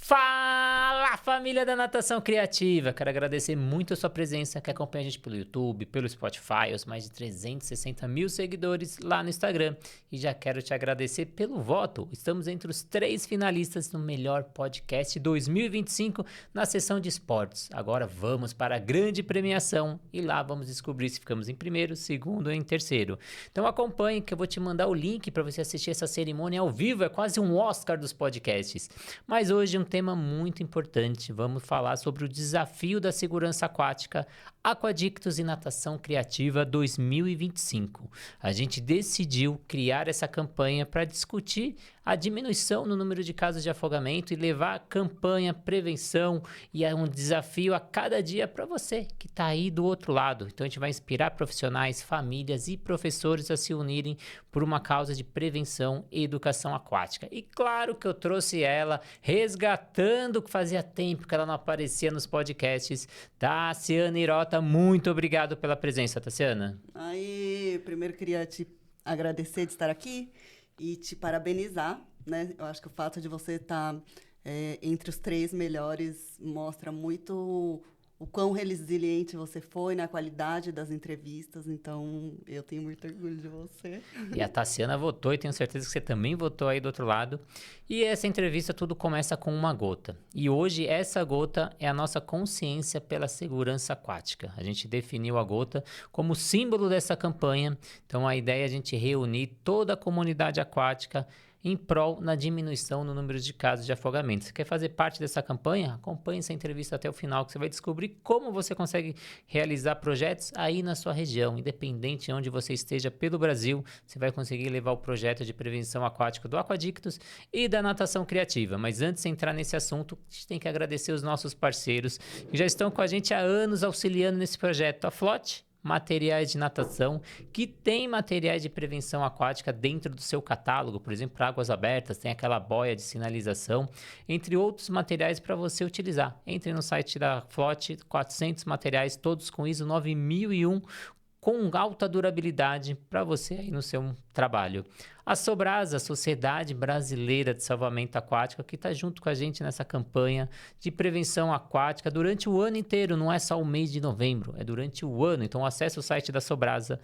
Fala, família da Natação Criativa! Quero agradecer muito a sua presença, que acompanha a gente pelo YouTube, pelo Spotify, os mais de 360 mil seguidores lá no Instagram. E já quero te agradecer pelo voto. Estamos entre os 3 finalistas no melhor podcast 2025 na seção de esportes. Agora vamos para a grande premiação e lá vamos descobrir se ficamos em primeiro, segundo ou em terceiro. Então acompanhe que eu vou te mandar o link para você assistir essa cerimônia ao vivo. É quase um Oscar dos podcasts. Mas hoje um tema muito importante. Vamos falar sobre o desafio da segurança aquática, Aquadictos e Natação Criativa 2025. A gente decidiu criar essa campanha para discutir a diminuição no número de casos de afogamento e levar a campanha, prevenção e é um desafio a cada dia para você que está aí do outro lado. Então a gente vai inspirar profissionais, famílias e professores a se unirem por uma causa de prevenção e educação aquática. E claro que eu trouxe ela resgatando o que fazia tempo que ela não aparecia nos podcasts, Tassiana Hirota. Muito obrigado pela presença, Tassiana. Aí, primeiro queria te agradecer de estar aqui e te parabenizar, né? Eu acho que o fato de você estar entre os 3 melhores mostra muito o quão resiliente você foi na qualidade das entrevistas. Então, eu tenho muito orgulho de você. E a Tassiana votou e tenho certeza que você também votou aí do outro lado. E essa entrevista tudo começa com uma gota. E hoje essa gota é a nossa consciência pela segurança aquática. A gente definiu a gota como símbolo dessa campanha. Então a ideia é a gente reunir toda a comunidade aquática em prol na diminuição no número de casos de afogamento. Você quer fazer parte dessa campanha? Acompanhe essa entrevista até o final, que você vai descobrir como você consegue realizar projetos aí na sua região. Independente de onde você esteja pelo Brasil, você vai conseguir levar o projeto de prevenção aquática do Aquadictos e da natação criativa. Mas antes de entrar nesse assunto, a gente tem que agradecer os nossos parceiros que já estão com a gente há anos auxiliando nesse projeto. A Flote Materiais de Natação, que tem materiais de prevenção aquática dentro do seu catálogo, por exemplo, para águas abertas, tem aquela boia de sinalização, entre outros materiais para você utilizar. Entre no site da Flote, 400 materiais, todos com ISO 9001, com alta durabilidade para você aí no seu trabalho. A Sobrasa, Sociedade Brasileira de Salvamento Aquático, que está junto com a gente nessa campanha de prevenção aquática durante o ano inteiro, não é só o mês de novembro, é durante o ano. Então acesse o site da Sobrasa.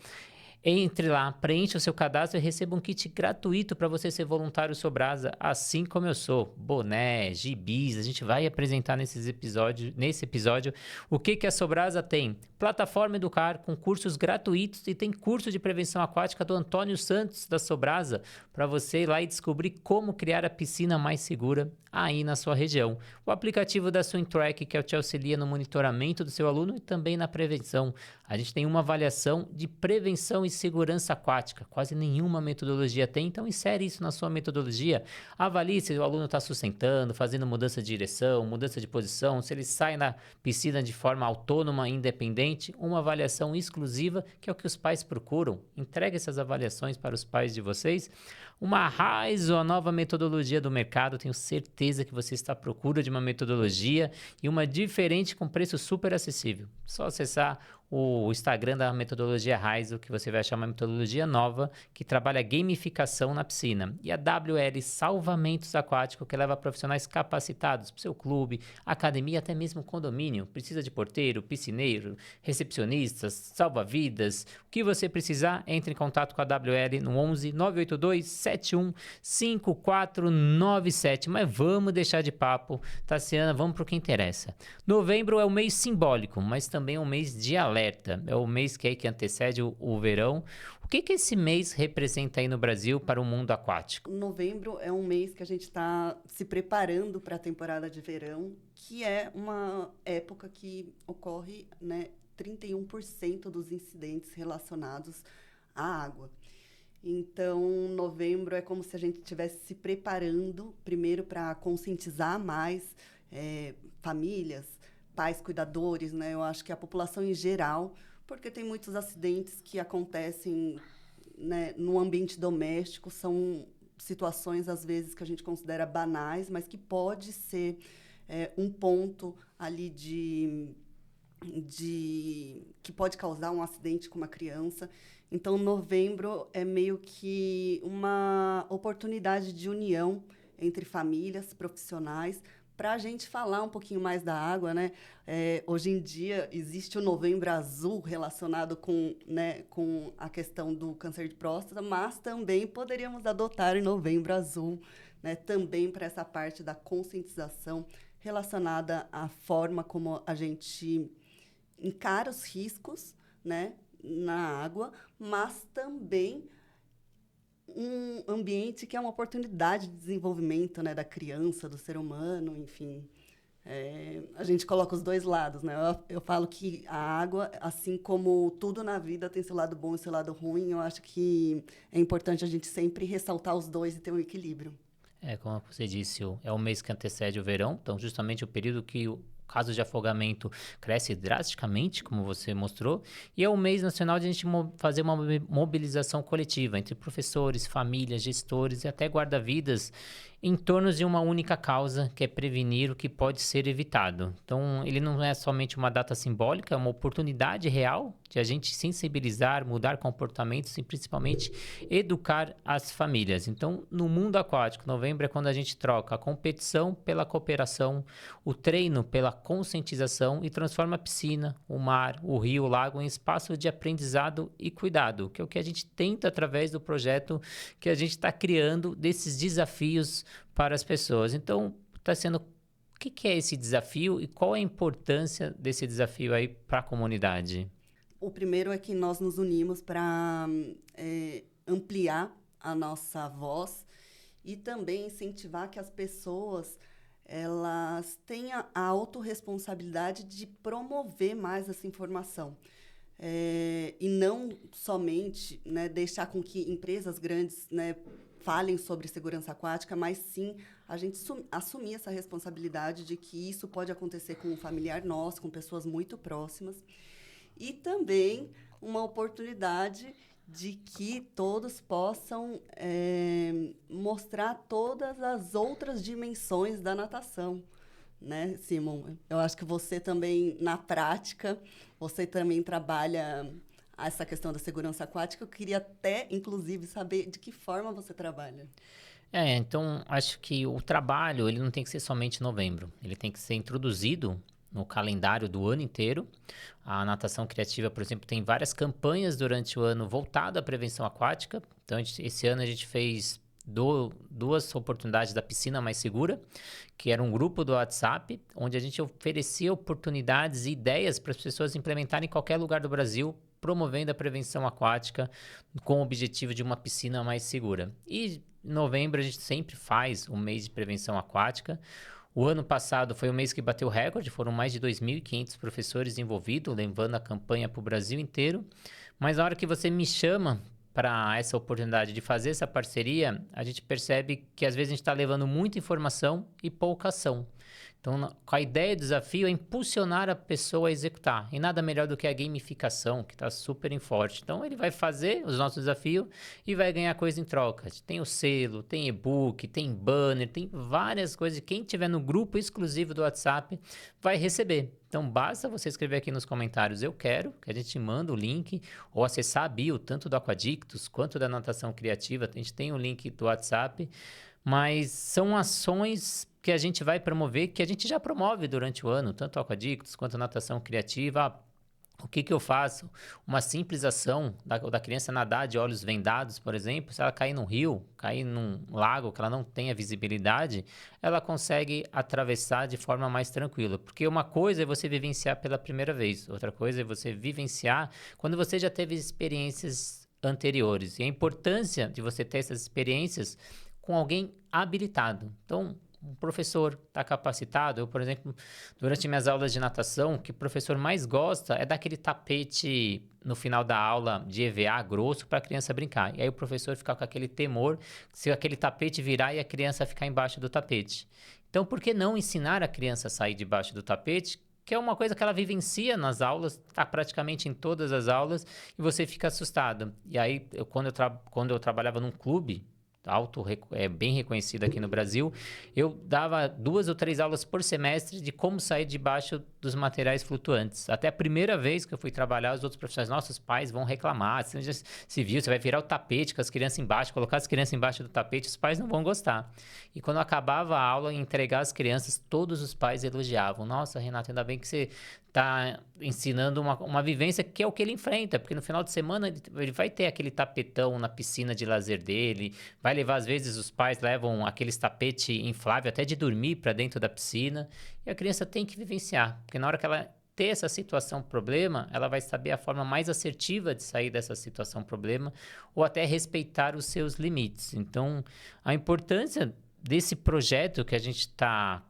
Entre lá, preencha o seu cadastro e receba um kit gratuito para você ser voluntário Sobrasa, assim como eu sou. Boné, gibis, a gente vai apresentar nesse episódio o que a Sobrasa tem. Plataforma Educar com cursos gratuitos e tem curso de prevenção aquática do Antônio Santos da Sobrasa para você ir lá e descobrir como criar a piscina mais segura aí na sua região. O aplicativo da SwimTrack que te auxilia no monitoramento do seu aluno e também na prevenção. A gente tem uma avaliação de prevenção e segurança aquática. Quase nenhuma metodologia tem, então insere isso na sua metodologia. Avalie se o aluno está sustentando, fazendo mudança de direção, mudança de posição, se ele sai na piscina de forma autônoma e independente. Uma avaliação exclusiva, que é o que os pais procuram. Entregue essas avaliações para os pais de vocês. Uma RAISO, a nova metodologia do mercado. Tenho certeza que você está à procura de uma metodologia e uma diferente com preço super acessível. Só acessar o Instagram da metodologia Raizo, que você vai achar uma metodologia nova que trabalha gamificação na piscina. E a WL Salvamentos Aquáticos, que leva profissionais capacitados para o seu clube, academia, até mesmo condomínio. Precisa de porteiro, piscineiro, recepcionistas, salva-vidas. O que você precisar, entre em contato com a WL no 11 982 71 5497. Mas vamos deixar de papo, Tassiana, vamos para o que interessa. Novembro é um mês simbólico, mas também é um mês de alerta. É o mês que antecede o verão. O que esse mês representa aí no Brasil para o mundo aquático? Novembro é um mês que a gente está se preparando para a temporada de verão, que é uma época que ocorre, né, 31% dos incidentes relacionados à água. Então, novembro é como se a gente estivesse se preparando, primeiro, para conscientizar mais famílias, pais cuidadores, né? Eu acho que a população em geral, porque tem muitos acidentes que acontecem, né, no ambiente doméstico, são situações, às vezes, que a gente considera banais, mas que pode ser um ponto ali que pode causar um acidente com uma criança. Então, novembro é meio que uma oportunidade de união entre famílias, profissionais, para a gente falar um pouquinho mais da água, né? Hoje em dia existe o Novembro Azul relacionado com, né, com a questão do câncer de próstata, mas também poderíamos adotar o Novembro Azul, né, também para essa parte da conscientização relacionada à forma como a gente encara os riscos, né, na água, mas também um ambiente que é uma oportunidade de desenvolvimento, né, da criança, do ser humano, enfim. A gente coloca os dois lados, né? Eu falo que a água, assim como tudo na vida, tem seu lado bom e seu lado ruim. Eu acho que é importante a gente sempre ressaltar os dois e ter um equilíbrio. Como você disse, é o mês que antecede o verão, então justamente o período que o caso de afogamento cresce drasticamente, como você mostrou, e é o mês nacional de a gente fazer uma mobilização coletiva entre professores, famílias, gestores e até guarda-vidas em torno de uma única causa, que é prevenir o que pode ser evitado. Então, ele não é somente uma data simbólica, é uma oportunidade real de a gente sensibilizar, mudar comportamentos e principalmente educar as famílias. Então, no mundo aquático, novembro é quando a gente troca a competição pela cooperação, o treino pela conscientização e transforma a piscina, o mar, o rio, o lago em espaço de aprendizado e cuidado, que é o que a gente tenta através do projeto que a gente está criando desses desafios para as pessoas. Então, está sendo... O que é esse desafio e qual é a importância desse desafio aí para a comunidade? O primeiro é que nós nos unimos para ampliar a nossa voz e também incentivar que as pessoas elas tenham a autorresponsabilidade de promover mais essa informação. E não somente, né, deixar com que empresas grandes, né, falem sobre segurança aquática, mas sim a gente assumir essa responsabilidade de que isso pode acontecer com um familiar nosso, com pessoas muito próximas. E também uma oportunidade de que todos possam mostrar todas as outras dimensões da natação, né, Simon? Eu acho que você também, na prática, você também trabalha essa questão da segurança aquática. Eu queria até, inclusive, saber de que forma você trabalha. Então, acho que o trabalho, ele não tem que ser somente em novembro. Ele tem que ser introduzido no calendário do ano inteiro. A natação criativa, por exemplo, tem várias campanhas durante o ano voltado à prevenção aquática. Então, esse ano a gente fez duas oportunidades da piscina mais segura, que era um grupo do WhatsApp, onde a gente oferecia oportunidades e ideias para as pessoas implementarem em qualquer lugar do Brasil, promovendo a prevenção aquática com o objetivo de uma piscina mais segura. E em novembro a gente sempre faz um mês de prevenção aquática. O ano passado foi o mês que bateu o recorde, foram mais de 2.500 professores envolvidos, levando a campanha para o Brasil inteiro. Mas na hora que você me chama para essa oportunidade de fazer essa parceria, a gente percebe que às vezes a gente está levando muita informação e pouca ação. Então, a ideia do desafio é impulsionar a pessoa a executar. E nada melhor do que a gamificação, que está super em forte. Então, ele vai fazer os nossos desafios e vai ganhar coisa em troca. Tem o selo, tem e-book, tem banner, tem várias coisas. Quem tiver no grupo exclusivo do WhatsApp vai receber. Então, basta você escrever aqui nos comentários, eu quero, que a gente manda o link, ou acessar a bio, tanto do Aquadictos quanto da Natação Criativa. A gente tem o link do WhatsApp, mas são ações que a gente vai promover, que a gente já promove durante o ano, tanto Aquadictos quanto Natação Criativa. O que eu faço? Uma simples ação da criança nadar de olhos vendados, por exemplo, se ela cair num rio, cair num lago que ela não tenha visibilidade, ela consegue atravessar de forma mais tranquila. Porque uma coisa é você vivenciar pela primeira vez, outra coisa é você vivenciar quando você já teve experiências anteriores. E a importância de você ter essas experiências com alguém habilitado. Então, o professor está capacitado. Eu, por exemplo, durante minhas aulas de natação, o que o professor mais gosta é daquele tapete no final da aula de EVA grosso para a criança brincar. E aí o professor fica com aquele temor se aquele tapete virar e a criança ficar embaixo do tapete. Então, por que não ensinar a criança a sair debaixo do tapete, que é uma coisa que ela vivencia nas aulas, está praticamente em todas as aulas, e você fica assustado. E aí, quando eu trabalhava num clube bem reconhecida aqui no Brasil. Eu dava 2 ou 3 aulas por semestre de como sair debaixo dos materiais flutuantes. Até a primeira vez que eu fui trabalhar, os outros professores, nossos pais vão reclamar, você já se viu, você vai virar o tapete com as crianças embaixo, colocar as crianças embaixo do tapete, os pais não vão gostar. E quando acabava a aula e entregar as crianças, todos os pais elogiavam. Nossa, Renato, ainda bem que você está ensinando uma vivência que é o que ele enfrenta, porque no final de semana ele vai ter aquele tapetão na piscina de lazer dele, vai levar, às vezes, os pais levam aqueles tapete inflável até de dormir para dentro da piscina, e a criança tem que vivenciar, porque na hora que ela ter essa situação problema, ela vai saber a forma mais assertiva de sair dessa situação problema, ou até respeitar os seus limites. Então, a importância desse projeto que a gente está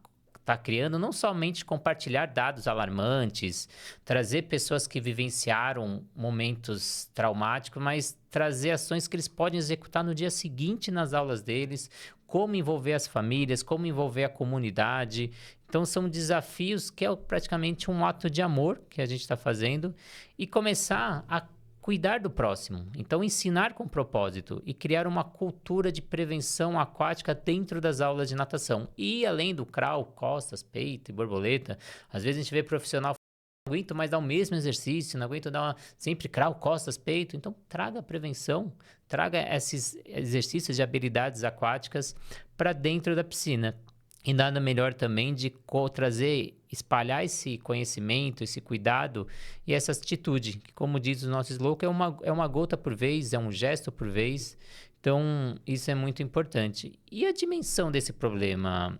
criando, não somente compartilhar dados alarmantes, trazer pessoas que vivenciaram momentos traumáticos, mas trazer ações que eles podem executar no dia seguinte nas aulas deles, como envolver as famílias, como envolver a comunidade. Então, são desafios que é praticamente um ato de amor que a gente está fazendo e começar a cuidar do próximo. Então, ensinar com propósito e criar uma cultura de prevenção aquática dentro das aulas de natação. E além do crawl, costas, peito e borboleta, às vezes a gente vê profissional não aguento mais dar o mesmo exercício, não aguento dar sempre crawl, costas, peito. Então, traga a prevenção, traga esses exercícios de habilidades aquáticas para dentro da piscina. E nada melhor também de trazer, espalhar esse conhecimento, esse cuidado e essa atitude, que como diz o nosso slogan, é uma gota por vez, é um gesto por vez. Então, isso é muito importante. E a dimensão desse problema,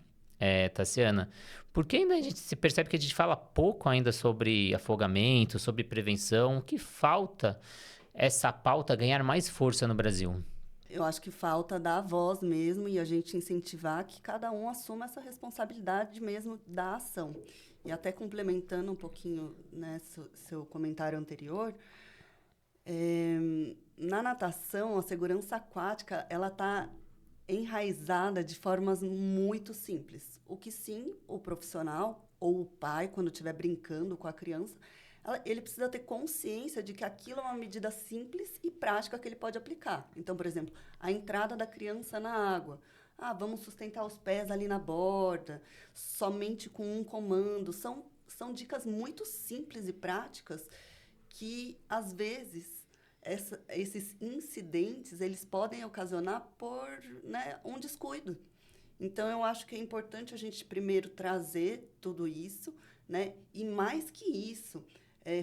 Tassiana? Porque ainda a gente se percebe que a gente fala pouco ainda sobre afogamento, sobre prevenção, que falta essa pauta ganhar mais força no Brasil. Eu acho que falta dar voz mesmo e a gente incentivar que cada um assuma essa responsabilidade mesmo da ação. E até complementando um pouquinho, né, seu comentário anterior, na natação, a segurança aquática, ela está enraizada de formas muito simples. O que sim, o profissional ou o pai, quando estiver brincando com a criança, ele precisa ter consciência de que aquilo é uma medida simples e prática que ele pode aplicar. Então, por exemplo, a entrada da criança na água. Ah, vamos sustentar os pés ali na borda, somente com um comando. São dicas muito simples e práticas que, às vezes, esses incidentes eles podem ocasionar por, né, um descuido. Então, eu acho que é importante a gente primeiro trazer tudo isso, né? E mais que isso,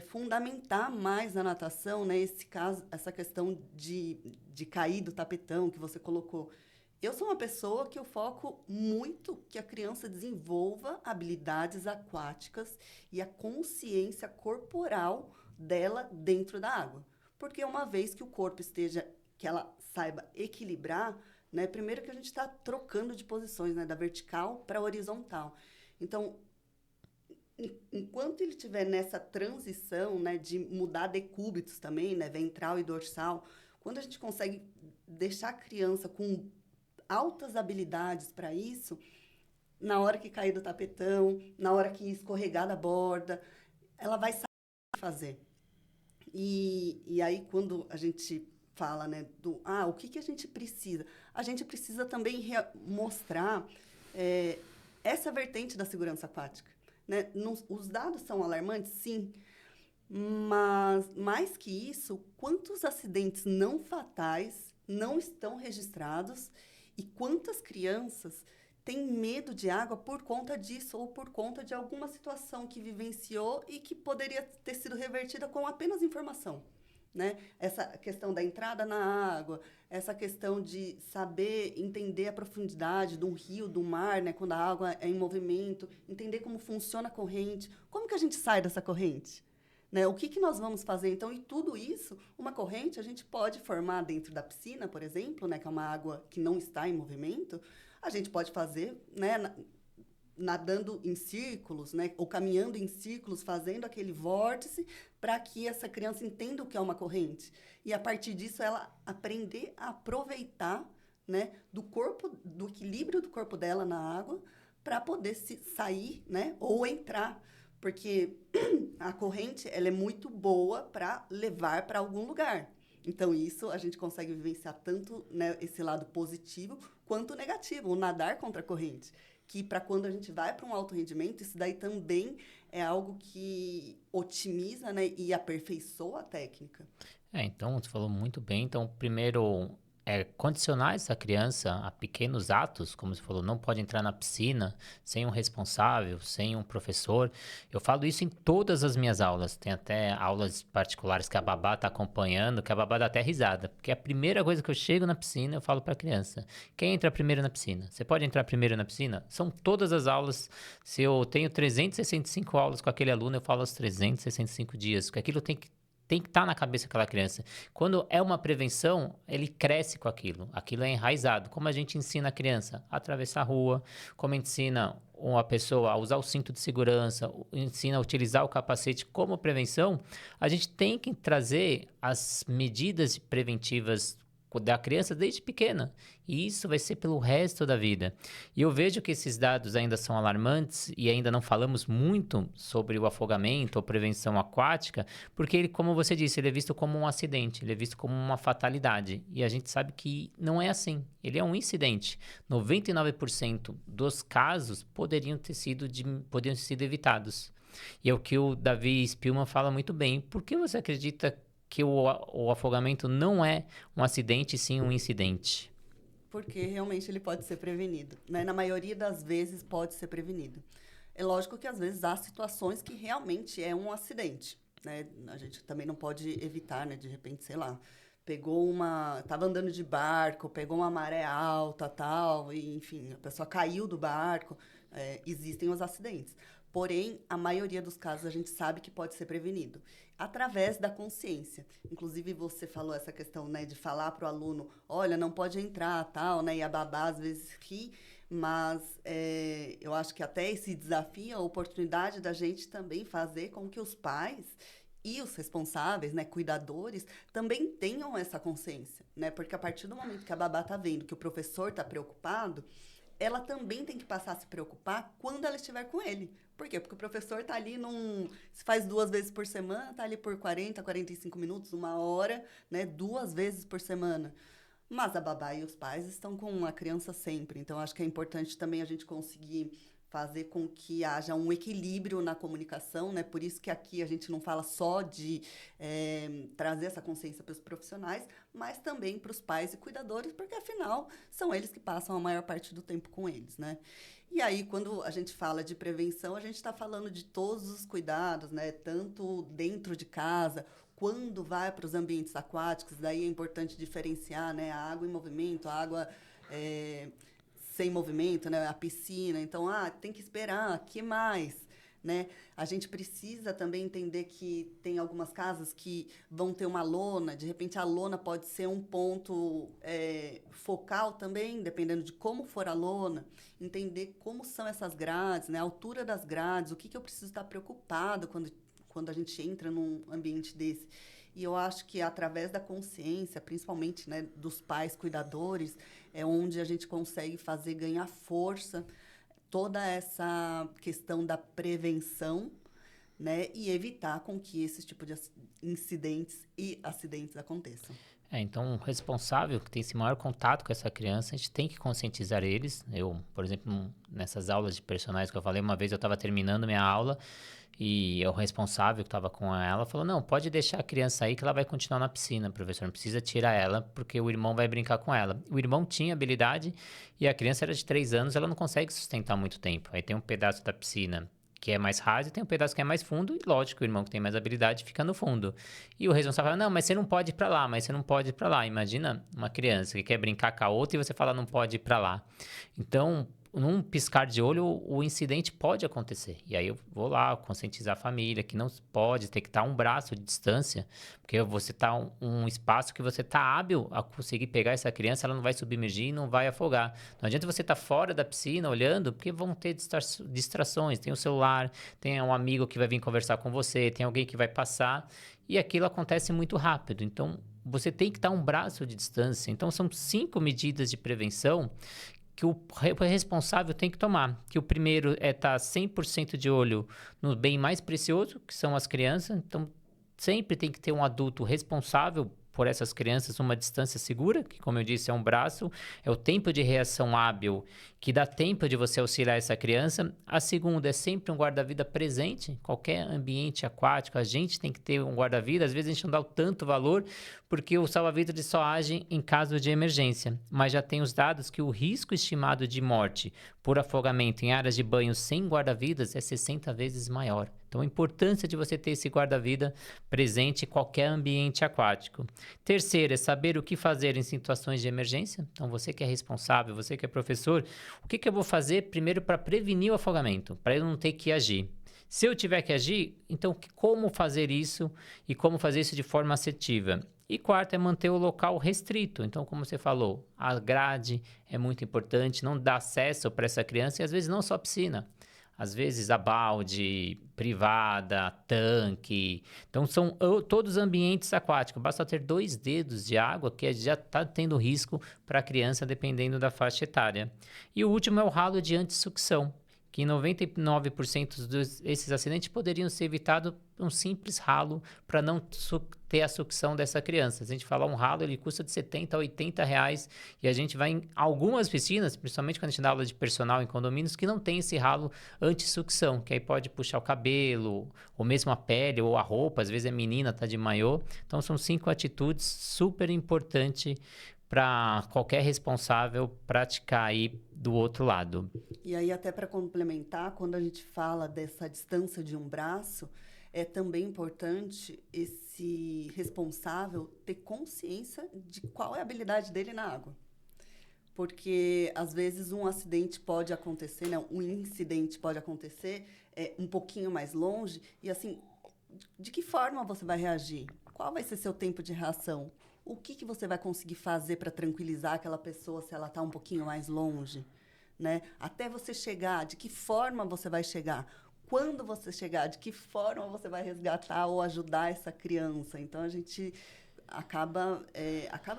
fundamentar mais na natação, né? Essa questão de cair do tapetão que você colocou. Eu sou uma pessoa que eu foco muito que a criança desenvolva habilidades aquáticas e a consciência corporal dela dentro da água. Porque uma vez que o corpo que ela saiba equilibrar, né? Primeiro que a gente está trocando de posições, né? Da vertical para a horizontal. Então, enquanto ele estiver nessa transição, né, de mudar decúbitos também, né, ventral e dorsal, quando a gente consegue deixar a criança com altas habilidades para isso, na hora que cair do tapetão, na hora que escorregar da borda, ela vai saber fazer. E aí, quando a gente fala, né, o que a gente precisa? A gente precisa também mostrar essa vertente da segurança aquática. Né? Os dados são alarmantes, sim, mas, mais que isso, quantos acidentes não fatais não estão registrados e quantas crianças têm medo de água por conta disso ou por conta de alguma situação que vivenciou e que poderia ter sido revertida com apenas informação. Né? Essa questão da entrada na água, essa questão de saber entender a profundidade de um rio, do mar, né? Quando a água é em movimento, entender como funciona a corrente, como que a gente sai dessa corrente? Né? O que nós vamos fazer, então? E tudo isso, uma corrente, a gente pode formar dentro da piscina, por exemplo, né? Que é uma água que não está em movimento, a gente pode fazer, né? Nadando em círculos, né? Ou caminhando em círculos, fazendo aquele vórtice para que essa criança entenda o que é uma corrente. E, a partir disso, ela aprender a aproveitar, né, do equilíbrio do corpo dela na água para poder sair, né, ou entrar. Porque a corrente ela é muito boa para levar para algum lugar. Então, isso a gente consegue vivenciar tanto, né, esse lado positivo quanto negativo, o nadar contra a corrente. Que para quando a gente vai para um alto rendimento, isso daí também é algo que otimiza, né, e aperfeiçoa a técnica. Então, você falou muito bem. Então, primeiro, condicionar essa criança a pequenos atos, como você falou, não pode entrar na piscina sem um responsável, sem um professor. Eu falo isso em todas as minhas aulas. Tem até aulas particulares que a babá está acompanhando, que a babá dá até risada. Porque a primeira coisa que eu chego na piscina, eu falo para a criança: quem entra primeiro na piscina? Você pode entrar primeiro na piscina? São todas as aulas. Se eu tenho 365 aulas com aquele aluno, eu falo os 365 dias, porque aquilo tem que estar na cabeça daquela criança. Quando é uma prevenção, ele cresce com aquilo. Aquilo é enraizado. Como a gente ensina a criança a atravessar a rua, como ensina uma pessoa a usar o cinto de segurança, ensina a utilizar o capacete como prevenção, a gente tem que trazer as medidas preventivas da criança desde pequena. E isso vai ser pelo resto da vida. E eu vejo que esses dados ainda são alarmantes e ainda não falamos muito sobre o afogamento ou prevenção aquática, porque ele, como você disse, ele é visto como um acidente, ele é visto como uma fatalidade. E a gente sabe que não é assim. Ele é um incidente. 99% dos casos poderiam ter sido evitados. E é o que o Davi Spillman fala muito bem. Por que você acredita que o afogamento não é um acidente, sim um incidente? Porque realmente ele pode ser prevenido, né? Na maioria das vezes pode ser prevenido. É lógico que às vezes há situações que realmente é um acidente, né? A gente também não pode evitar, né? De repente, sei lá, tava andando de barco, pegou uma maré alta, tal, e enfim, a pessoa caiu do barco. Existem os acidentes. Porém, a maioria dos casos a gente sabe que pode ser prevenido através da consciência. Inclusive, você falou essa questão, né, de falar para o aluno, olha, não pode entrar, tal, né, e a babá às vezes ri, mas eu acho que até esse desafio, a oportunidade da gente também fazer com que os pais e os responsáveis, né, cuidadores, também tenham essa consciência, né, porque a partir do momento que a babá está vendo que o professor está preocupado, ela também tem que passar a se preocupar quando ela estiver com ele. Por quê? Porque o professor está ali, se faz 2 vezes por semana, está ali por 40, 45 minutos, 1 hora, né? 2 vezes por semana. Mas a babá e os pais estão com a criança sempre. Então, acho que é importante também a gente conseguir fazer com que haja um equilíbrio na comunicação, né? Por isso que aqui a gente não fala só de trazer essa consciência para os profissionais, mas também para os pais e cuidadores, porque afinal são eles que passam a maior parte do tempo com eles, né? E aí, quando a gente fala de prevenção, a gente está falando de todos os cuidados, né? Tanto dentro de casa, quando vai para os ambientes aquáticos, daí é importante diferenciar, né? A água em movimento, a água sem movimento, né? A piscina. Então, tem que esperar, que mais? Né? A gente precisa também entender que tem algumas casas que vão ter uma lona, de repente a lona pode ser um ponto focal também, dependendo de como for a lona, entender como são essas grades, né? A altura das grades, o que eu preciso estar preocupado quando a gente entra num ambiente desse. E eu acho que através da consciência, principalmente, né, dos pais cuidadores, é onde a gente consegue fazer ganhar força toda essa questão da prevenção, né, e evitar com que esse tipo de incidentes e acidentes aconteçam. Então, o responsável que tem esse maior contato com essa criança, a gente tem que conscientizar eles. Eu, por exemplo, nessas aulas de personagens que eu falei, uma vez eu estava terminando minha aula e o responsável que estava com ela falou, não, pode deixar a criança aí que ela vai continuar na piscina, professor, não precisa tirar ela porque o irmão vai brincar com ela. O irmão tinha habilidade e a criança era de 3 anos, ela não consegue sustentar muito tempo. Aí tem um pedaço da piscina que é mais raso e tem um pedaço que é mais fundo e lógico, o irmão que tem mais habilidade fica no fundo. E o responsável fala, não, mas você não pode ir pra lá, mas você não pode ir pra lá. Imagina uma criança que quer brincar com a outra e você fala, não pode ir pra lá. Então, num piscar de olho, o incidente pode acontecer. E aí eu vou lá conscientizar a família que não pode ter que estar um braço de distância, porque você está um espaço que você está hábil a conseguir pegar essa criança, ela não vai submergir e não vai afogar. Não adianta você estar fora da piscina olhando, porque vão ter distrações. Tem o celular, tem um amigo que vai vir conversar com você, tem alguém que vai passar, e aquilo acontece muito rápido. Então, você tem que estar um braço de distância. Então, são 5 medidas de prevenção que o responsável tem que tomar. Que o primeiro é estar 100% de olho no bem mais precioso, que são as crianças. Então, sempre tem que ter um adulto responsável por essas crianças uma distância segura, que como eu disse é um braço, é o tempo de reação hábil, que dá tempo de você auxiliar essa criança. A segunda é sempre um guarda-vida presente, qualquer ambiente aquático, a gente tem que ter um guarda-vida, às vezes a gente não dá o tanto valor, porque o salva-vidas só age em caso de emergência, mas já tem os dados que o risco estimado de morte por afogamento em áreas de banho sem guarda-vidas é 60 vezes maior. Então, a importância de você ter esse guarda-vida presente em qualquer ambiente aquático. Terceiro, é saber o que fazer em situações de emergência. Então, você que é responsável, você que é professor, o que eu vou fazer primeiro para prevenir o afogamento, para eu não ter que agir? Se eu tiver que agir, então como fazer isso e como fazer isso de forma assertiva? E quarto é manter o local restrito. Então, como você falou, a grade é muito importante, não dá acesso para essa criança e às vezes não só piscina. Às vezes a balde, privada, tanque. Então, são todos ambientes aquáticos. Basta ter 2 dedos de água que já está tendo risco para a criança, dependendo da faixa etária. E o último é o ralo de antissucção, que 99% desses acidentes poderiam ser evitados por um simples ralo para não ter a sucção dessa criança. Se a gente falar um ralo, ele custa de 70 a 80 reais e a gente vai em algumas piscinas, principalmente quando a gente dá aula de personal em condomínios, que não tem esse ralo anti-sucção, que aí pode puxar o cabelo, ou mesmo a pele, ou a roupa, às vezes a menina está de maiô. Então são 5 atitudes super importantes para qualquer responsável praticar aí do outro lado. E aí, até para complementar, quando a gente fala dessa distância de um braço, é também importante esse responsável ter consciência de qual é a habilidade dele na água. Porque, às vezes, um acidente pode acontecer, né? Um incidente pode acontecer um pouquinho mais longe. E, assim, de que forma você vai reagir? Qual vai ser seu tempo de reação? O que você vai conseguir fazer para tranquilizar aquela pessoa se ela está um pouquinho mais longe? Né? Até você chegar, de que forma você vai chegar? Quando você chegar, de que forma você vai resgatar ou ajudar essa criança? Então, a gente acaba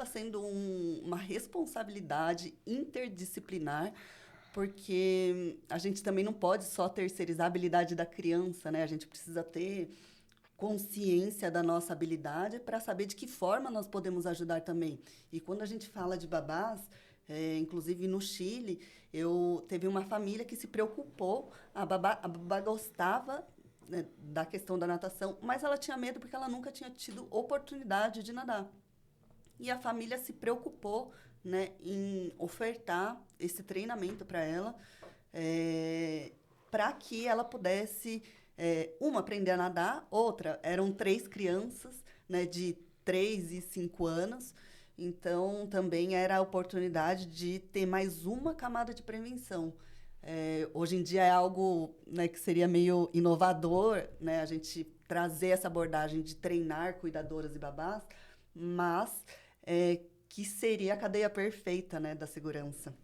sendo uma responsabilidade interdisciplinar, porque a gente também não pode só terceirizar a habilidade da criança, né? A gente precisa ter consciência da nossa habilidade para saber de que forma nós podemos ajudar também. E quando a gente fala de babás, inclusive no Chile, teve uma família que se preocupou, a babá gostava, né, da questão da natação, mas ela tinha medo porque ela nunca tinha tido oportunidade de nadar. E a família se preocupou, né, em ofertar esse treinamento para ela, para que ela pudesse, uma, aprender a nadar, outra, eram 3 crianças, né, de 3 e 5 anos, então também era a oportunidade de ter mais uma camada de prevenção. Hoje em dia é algo, né, que seria meio inovador, né, a gente trazer essa abordagem de treinar cuidadoras e babás, mas que seria a cadeia perfeita, né, da segurança.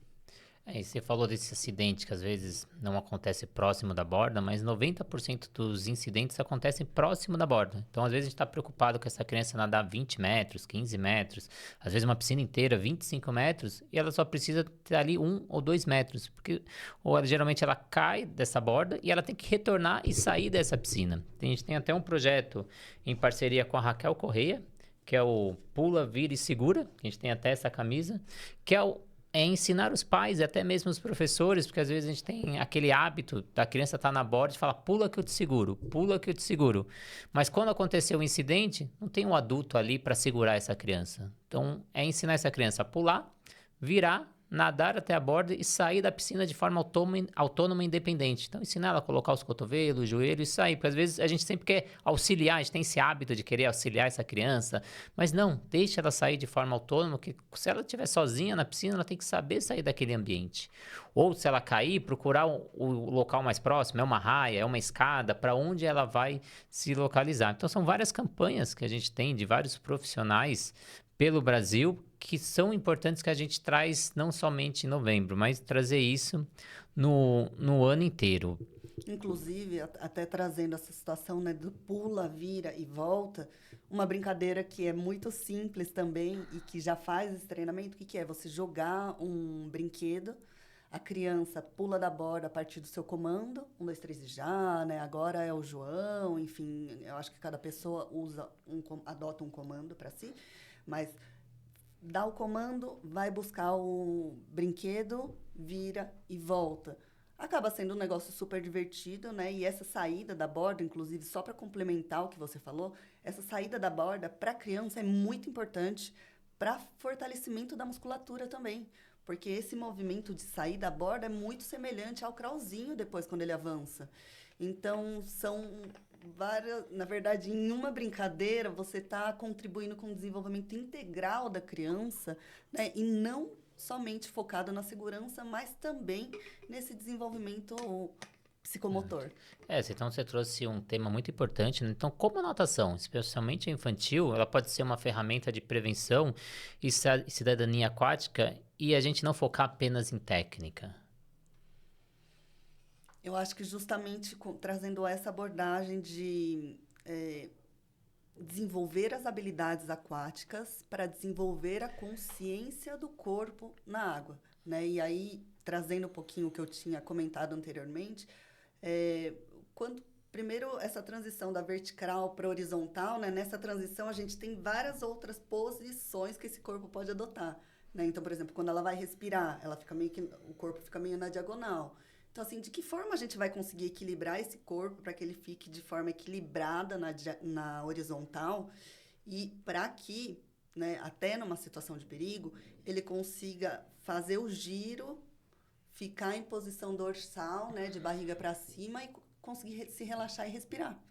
E você falou desse acidente que às vezes não acontece próximo da borda, mas 90% dos incidentes acontecem próximo da borda. Então, às vezes, a gente está preocupado com essa criança nadar 20 metros, 15 metros, às vezes uma piscina inteira, 25 metros, e ela só precisa ter ali 1 ou 2 metros, porque geralmente ela cai dessa borda e ela tem que retornar e sair dessa piscina. A gente tem até um projeto em parceria com a Raquel Correia, que é o Pula, Vira e Segura, a gente tem até essa camisa, que é ensinar os pais e até mesmo os professores, porque às vezes a gente tem aquele hábito da criança estar na borda e falar, pula que eu te seguro, pula que eu te seguro. Mas quando aconteceu o incidente, não tem um adulto ali para segurar essa criança. Então, é ensinar essa criança a pular, virar, nadar até a borda e sair da piscina de forma autônoma e independente. Então, ensinar ela a colocar os cotovelos, o joelho e sair. Porque às vezes a gente sempre quer auxiliar, a gente tem esse hábito de querer auxiliar essa criança, mas não, deixa ela sair de forma autônoma, que se ela estiver sozinha na piscina, ela tem que saber sair daquele ambiente. Ou se ela cair, procurar o local mais próximo, é uma raia, é uma escada, para onde ela vai se localizar. Então, são várias campanhas que a gente tem de vários profissionais pelo Brasil, que são importantes, que a gente traz não somente em novembro, mas trazer isso no ano inteiro. Inclusive, até trazendo essa situação, né, do pula, vira e volta, uma brincadeira que é muito simples também e que já faz esse treinamento, o que é? Você jogar um brinquedo a criança pula da borda a partir do seu comando, 1, 2, 3 e já, né? Agora é o João, enfim, eu acho que cada pessoa adota um comando para si, mas dá o comando, vai buscar o brinquedo, vira e volta. Acaba sendo um negócio super divertido, né? E essa saída da borda, inclusive, só para complementar o que você falou, essa saída da borda para a criança é muito importante para fortalecimento da musculatura também. Porque esse movimento de sair da borda é muito semelhante ao crawlzinho depois, quando ele avança. Então, são várias... Na verdade, em uma brincadeira, você está contribuindo com o desenvolvimento integral da criança, né? E não somente focado na segurança, mas também nesse desenvolvimento psicomotor. Então você trouxe um tema muito importante, né? Então, como a natação, especialmente a infantil, ela pode ser uma ferramenta de prevenção e cidadania aquática e a gente não focar apenas em técnica. Eu acho que justamente trazendo essa abordagem de desenvolver as habilidades aquáticas para desenvolver a consciência do corpo na água, né? E aí, trazendo um pouquinho o que eu tinha comentado anteriormente, quando primeiro essa transição da vertical para horizontal, né? Nessa transição a gente tem várias outras posições que esse corpo pode adotar, né? Então, por exemplo, quando ela vai respirar, o corpo fica meio na diagonal. Então, assim, de que forma a gente vai conseguir equilibrar esse corpo para que ele fique de forma equilibrada na horizontal e para que, né, até numa situação de perigo, ele consiga fazer o giro, ficar em posição dorsal, né, de barriga para cima e conseguir se relaxar e respirar.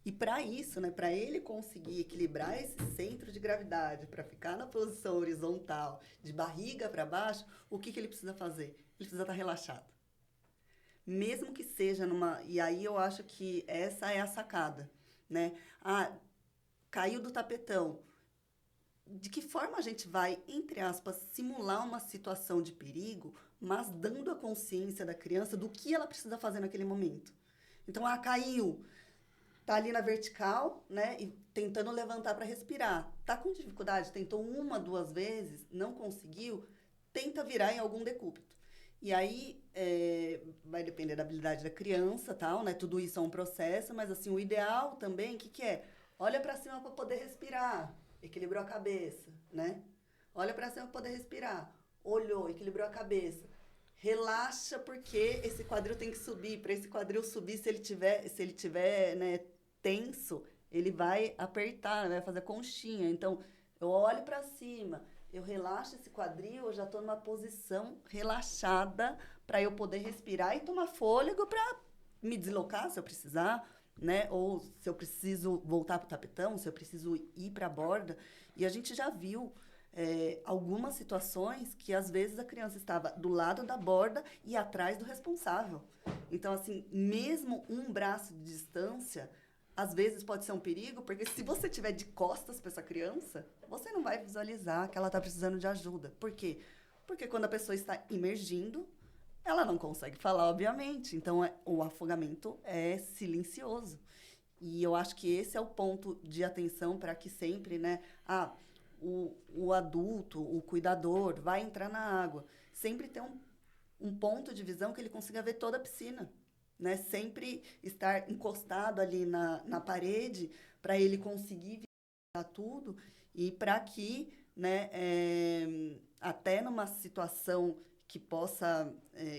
E para isso, né, para ele conseguir equilibrar esse centro de gravidade, para ficar na posição horizontal, de barriga para baixo, o que ele precisa fazer? Ele precisa estar relaxado. Mesmo que seja numa... E aí eu acho que essa é a sacada, né? Caiu do tapetão. De que forma a gente vai, entre aspas, simular uma situação de perigo, mas dando a consciência da criança do que ela precisa fazer naquele momento? Então, caiu. Tá ali na vertical, né? E tentando levantar para respirar. Tá com dificuldade? Tentou 1, 2 vezes, não conseguiu? Tenta virar em algum decúbito. E aí, vai depender da habilidade da criança, tal, né? Tudo isso é um processo, mas, assim, o ideal também, o que é? Olha para cima para poder respirar. Equilibrou a cabeça, né? Olha para cima para poder respirar. Olhou, equilibrou a cabeça. Relaxa, porque esse quadril tem que subir. Para esse quadril subir, se ele tiver, né, tenso, ele vai apertar, vai fazer conchinha. Então, eu olho para cima, eu relaxo esse quadril, eu já estou numa posição relaxada para eu poder respirar e tomar fôlego para me deslocar, se eu precisar, né? Ou se eu preciso voltar para o tapetão, se eu preciso ir para a borda. E a gente já viu algumas situações que, às vezes, a criança estava do lado da borda e atrás do responsável. Então, assim, mesmo um braço de distância, às vezes pode ser um perigo, porque se você tiver de costas para essa criança, você não vai visualizar que ela está precisando de ajuda. Por quê? Porque quando a pessoa está imergindo, ela não consegue falar, obviamente. Então, o afogamento é silencioso. E eu acho que esse é o ponto de atenção para que sempre, né? O adulto, o cuidador, vai entrar na água. Sempre ter um ponto de visão que ele consiga ver toda a piscina, né? Sempre estar encostado ali na parede para ele conseguir ver tudo e para que, né, até numa situação que possa,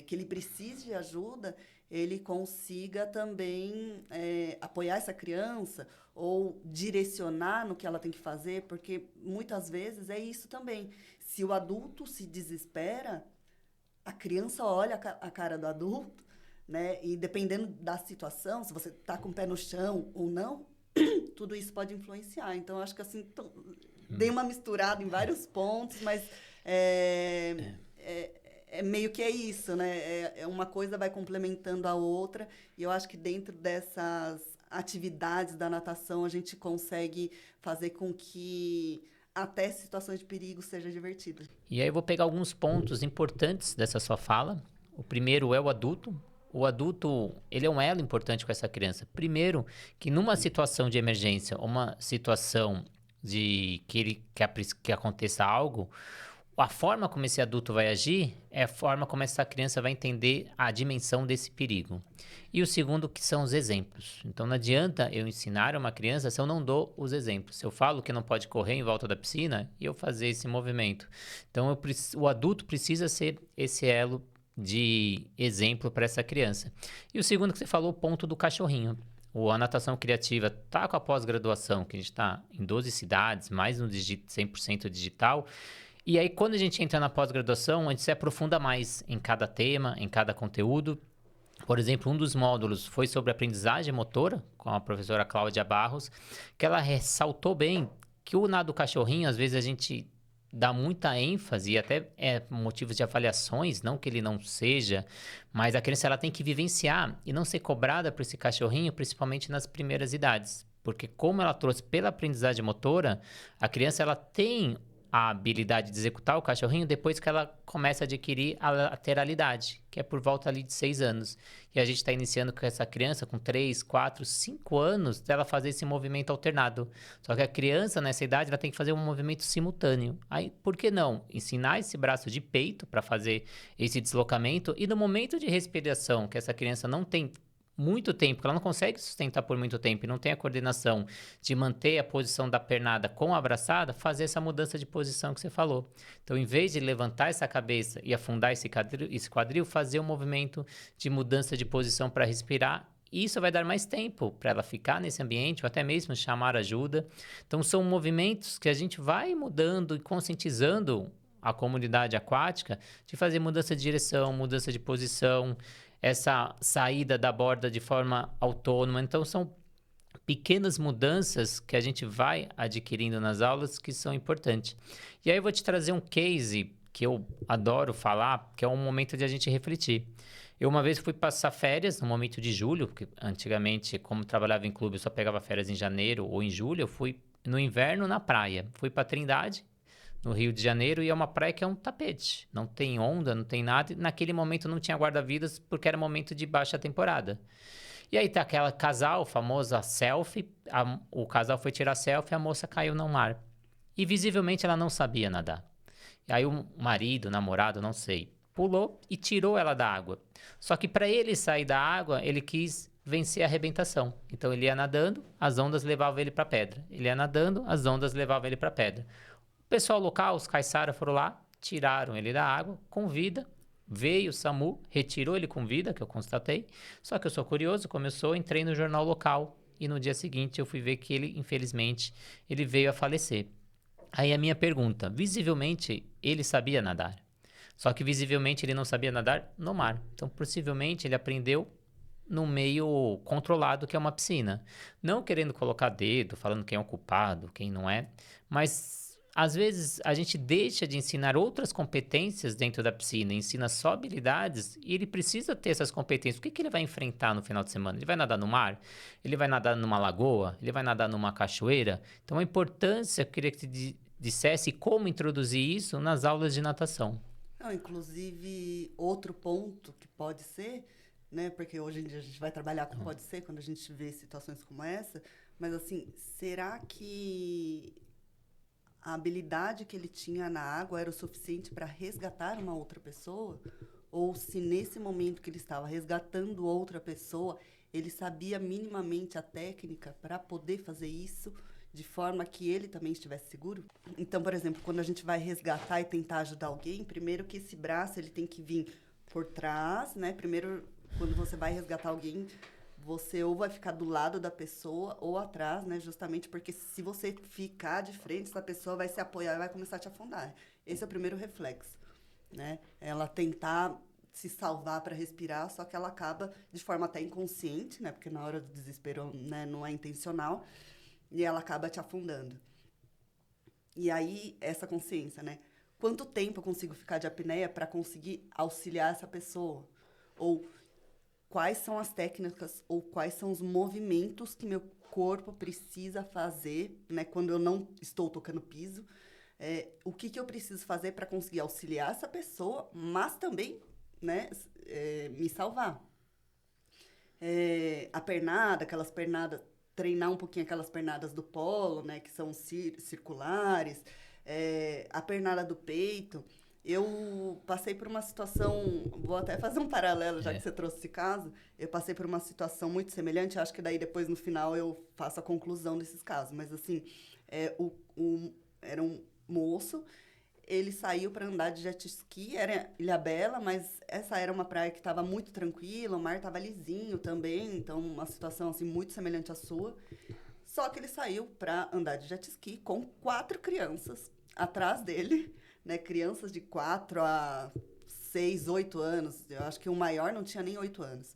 que ele precise de ajuda, ele consiga também apoiar essa criança ou direcionar no que ela tem que fazer, porque muitas vezes é isso também. Se o adulto se desespera, a criança olha a cara do adulto, né? E dependendo da situação, se você está com o pé no chão ou não, tudo isso pode influenciar. Então, acho que assim, dei uma misturada em vários pontos, mas meio que é isso, né? Uma coisa vai complementando a outra, e eu acho que dentro dessas atividades da natação a gente consegue fazer com que até situações de perigo seja divertida. E aí eu vou pegar alguns pontos importantes dessa sua fala. O primeiro é o adulto. O adulto, ele é um elo importante com essa criança. Primeiro, que numa situação de emergência, uma situação de que aconteça algo, a forma como esse adulto vai agir é a forma como essa criança vai entender a dimensão desse perigo. E o segundo que são os exemplos. Então não adianta eu ensinar uma criança se eu não dou os exemplos. Se eu falo que não pode correr em volta da piscina e eu fazer esse movimento. Então o adulto precisa ser esse elo de exemplo para essa criança. E o segundo que você falou, o ponto do cachorrinho. A natação criativa está com a pós-graduação, que a gente está em 12 cidades, mais no 100% digital. E aí, quando a gente entra na pós-graduação, a gente se aprofunda mais em cada tema, em cada conteúdo. Por exemplo, um dos módulos foi sobre aprendizagem motora, com a professora Cláudia Barros, que ela ressaltou bem que o nado cachorrinho, às vezes a gente dá muita ênfase e até é motivo de avaliações, não que ele não seja, mas a criança ela tem que vivenciar e não ser cobrada por esse cachorrinho, principalmente nas primeiras idades. Porque como ela trouxe pela aprendizagem motora, a criança ela tem a habilidade de executar o cachorrinho depois que ela começa a adquirir a lateralidade, que é por volta ali de 6 anos. E a gente está iniciando com essa criança com 3, 4, 5 anos dela fazer esse movimento alternado. Só que a criança nessa idade ela tem que fazer um movimento simultâneo. Aí, por que não ensinar esse braço de peito para fazer esse deslocamento e no momento de respiração, que essa criança não tem muito tempo, que ela não consegue sustentar por muito tempo e não tem a coordenação de manter a posição da pernada com a abraçada, fazer essa mudança de posição que você falou. Então, em vez de levantar essa cabeça e afundar esse quadril, fazer um movimento de mudança de posição para respirar. Isso vai dar mais tempo para ela ficar nesse ambiente ou até mesmo chamar ajuda. Então, são movimentos que a gente vai mudando e conscientizando a comunidade aquática de fazer mudança de direção, mudança de posição, essa saída da borda de forma autônoma. Então, são pequenas mudanças que a gente vai adquirindo nas aulas que são importantes. E aí eu vou te trazer um case que eu adoro falar, que é um momento de a gente refletir. Eu uma vez fui passar férias no momento de julho, porque antigamente, como trabalhava em clube, eu só pegava férias em janeiro ou em julho. Eu fui no inverno na praia. Fui para Trindade, no Rio de Janeiro, e é uma praia que é um tapete. Não tem onda, não tem nada. E naquele momento não tinha guarda-vidas porque era momento de baixa temporada. E aí tá aquela casal, famosa selfie. O casal foi tirar selfie, a moça caiu no mar. E visivelmente ela não sabia nadar. E aí o marido, o namorado, não sei, pulou e tirou ela da água. Só que para ele sair da água, ele quis vencer a arrebentação. Então ele ia nadando, as ondas levavam ele para a pedra. Ele ia nadando, as ondas levavam ele para a pedra. O pessoal local, os caiçara, foram lá, tiraram ele da água com vida. Veio o SAMU, retirou ele com vida, que eu constatei. Só que eu sou curioso, começou, entrei no jornal local e no dia seguinte eu fui ver que ele, infelizmente, ele veio a falecer. Aí a minha pergunta, visivelmente ele sabia nadar. Só que visivelmente ele não sabia nadar no mar. Então, possivelmente ele aprendeu no meio controlado, que é uma piscina. Não querendo colocar dedo, falando quem é o culpado, quem não é, mas às vezes a gente deixa de ensinar outras competências dentro da piscina, ensina só habilidades e ele precisa ter essas competências. O que ele vai enfrentar no final de semana? Ele vai nadar no mar? Ele vai nadar numa lagoa? Ele vai nadar numa cachoeira? Então a importância, eu queria que você dissesse como introduzir isso nas aulas de natação. Não, inclusive, outro ponto que pode ser, né? Porque hoje em dia a gente vai trabalhar com pode ser quando a gente vê situações como essa, mas assim, será que a habilidade que ele tinha na água era o suficiente para resgatar uma outra pessoa? Ou se nesse momento que ele estava resgatando outra pessoa, ele sabia minimamente a técnica para poder fazer isso de forma que ele também estivesse seguro? Então, por exemplo, quando a gente vai resgatar e tentar ajudar alguém, primeiro que esse braço ele tem que vir por trás, né? Primeiro, quando você vai resgatar alguém, você ou vai ficar do lado da pessoa ou atrás, né? Justamente porque se você ficar de frente, essa pessoa vai se apoiar e vai começar a te afundar. Esse é o primeiro reflexo, né? Ela tentar se salvar para respirar, só que ela acaba de forma até inconsciente, né? Porque na hora do desespero, né, não é intencional, e ela acaba te afundando. E aí, essa consciência, né? Quanto tempo eu consigo ficar de apneia para conseguir auxiliar essa pessoa? Ou quais são as técnicas ou quais são os movimentos que meu corpo precisa fazer, né, quando eu não estou tocando piso? O que eu preciso fazer para conseguir auxiliar essa pessoa, mas também, né, me salvar? A pernada, aquelas pernadas, treinar um pouquinho aquelas pernadas do polo, né, que são circulares, a pernada do peito. Eu passei por uma situação, vou até fazer um paralelo, já que você trouxe esse caso. Eu passei por uma situação muito semelhante, acho que daí depois no final eu faço a conclusão desses casos. Mas assim, era um moço, ele saiu para andar de jet ski, era Ilhabela, mas essa era uma praia que estava muito tranquila, o mar estava lisinho também, então uma situação assim muito semelhante à sua. Só que ele saiu para andar de jet ski com 4 crianças atrás dele, né? Crianças de 4 a 6, 8 anos. Eu acho que o maior não tinha nem 8 anos.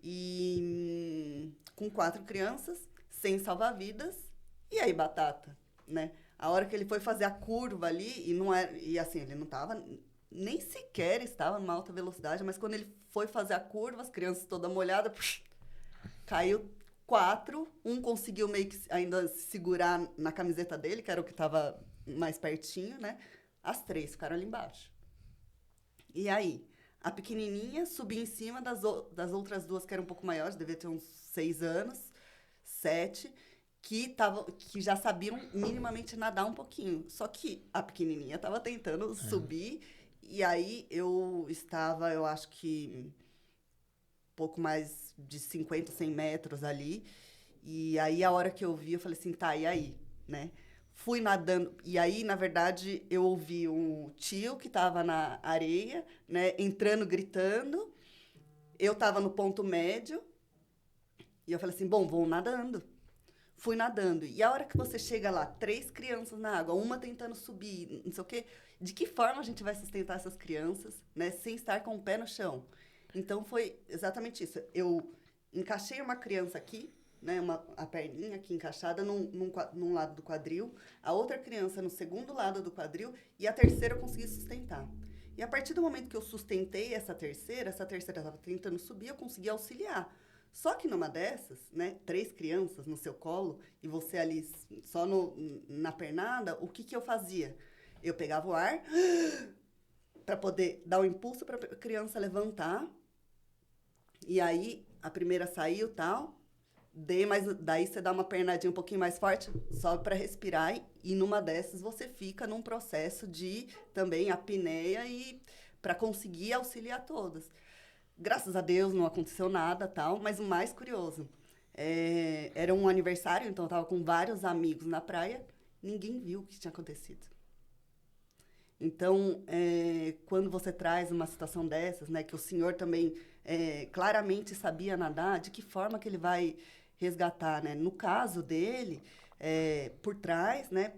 E com 4 crianças, sem salva-vidas, e aí batata, né? A hora que ele foi fazer a curva ali, e assim, ele não estava, nem sequer estava numa alta velocidade, mas quando ele foi fazer a curva, as crianças toda molhada, caiu 4, um conseguiu meio que ainda se segurar na camiseta dele, que era o que estava mais pertinho, né? As 3 ficaram ali embaixo. E aí, a pequenininha subiu em cima das outras 2 que eram um pouco maiores, devia ter uns 6 anos, 7, que já sabiam minimamente nadar um pouquinho. Só que a pequenininha estava tentando subir, e aí eu acho que pouco mais de 50, 100 metros ali. E aí, a hora que eu vi, eu falei assim, tá, e aí? Né? Fui nadando. E aí, na verdade, eu ouvi um tio que estava na areia, né, entrando, gritando. Eu estava no ponto médio. E eu falei assim, bom, vou nadando. Fui nadando. E a hora que você chega lá, 3 crianças na água, uma tentando subir, não sei o quê, de que forma a gente vai sustentar essas crianças, né, sem estar com o pé no chão? Então, foi exatamente isso. Eu encaixei uma criança aqui, né, a perninha aqui encaixada num lado do quadril, a outra criança no segundo lado do quadril, e a terceira eu consegui sustentar. E a partir do momento que eu sustentei essa terceira estava tentando subir, eu consegui auxiliar. Só que numa dessas, né, 3 crianças no seu colo, e você ali só na pernada, o que eu fazia? Eu pegava o ar para poder dar o impulso para a criança levantar. E aí, a primeira saiu, tal, mas daí você dá uma pernadinha um pouquinho mais forte, só para respirar, e numa dessas você fica num processo de também apneia e para conseguir auxiliar todas. Graças a Deus não aconteceu nada, tal, mas o mais curioso, era um aniversário, então eu estava com vários amigos na praia, ninguém viu o que tinha acontecido. Então, quando você traz uma situação dessas, né, que o senhor também claramente sabia nadar, de que forma que ele vai resgatar, né? No caso dele, por trás, né,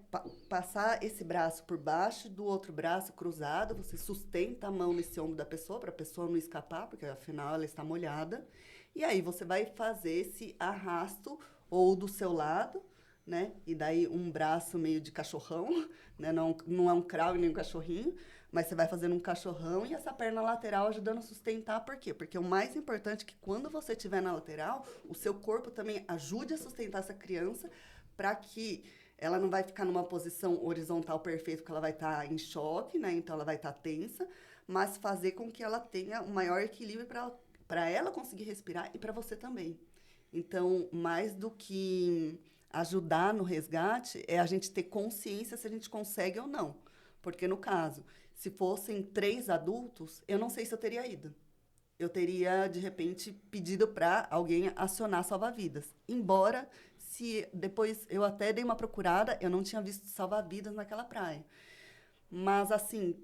passar esse braço por baixo do outro braço cruzado, você sustenta a mão nesse ombro da pessoa, para a pessoa não escapar, porque afinal ela está molhada, e aí você vai fazer esse arrasto ou do seu lado, né? E daí um braço meio de cachorrão, né? Não é um crawl nem um cachorrinho, mas você vai fazendo um cachorrão e essa perna lateral ajudando a sustentar. Por quê? Porque o mais importante é que quando você estiver na lateral, o seu corpo também ajude a sustentar essa criança para que ela não vai ficar numa posição horizontal perfeita, porque ela vai estar em choque, né? Então ela vai estar tensa, mas fazer com que ela tenha um maior equilíbrio para ela conseguir respirar e para você também. Então, mais do que ajudar no resgate, é a gente ter consciência se a gente consegue ou não. Porque, no caso, se fossem 3 adultos, eu não sei se eu teria ido. Eu teria, de repente, pedido para alguém acionar salva-vidas. Embora, se depois eu até dei uma procurada, eu não tinha visto salva-vidas naquela praia. Mas, assim,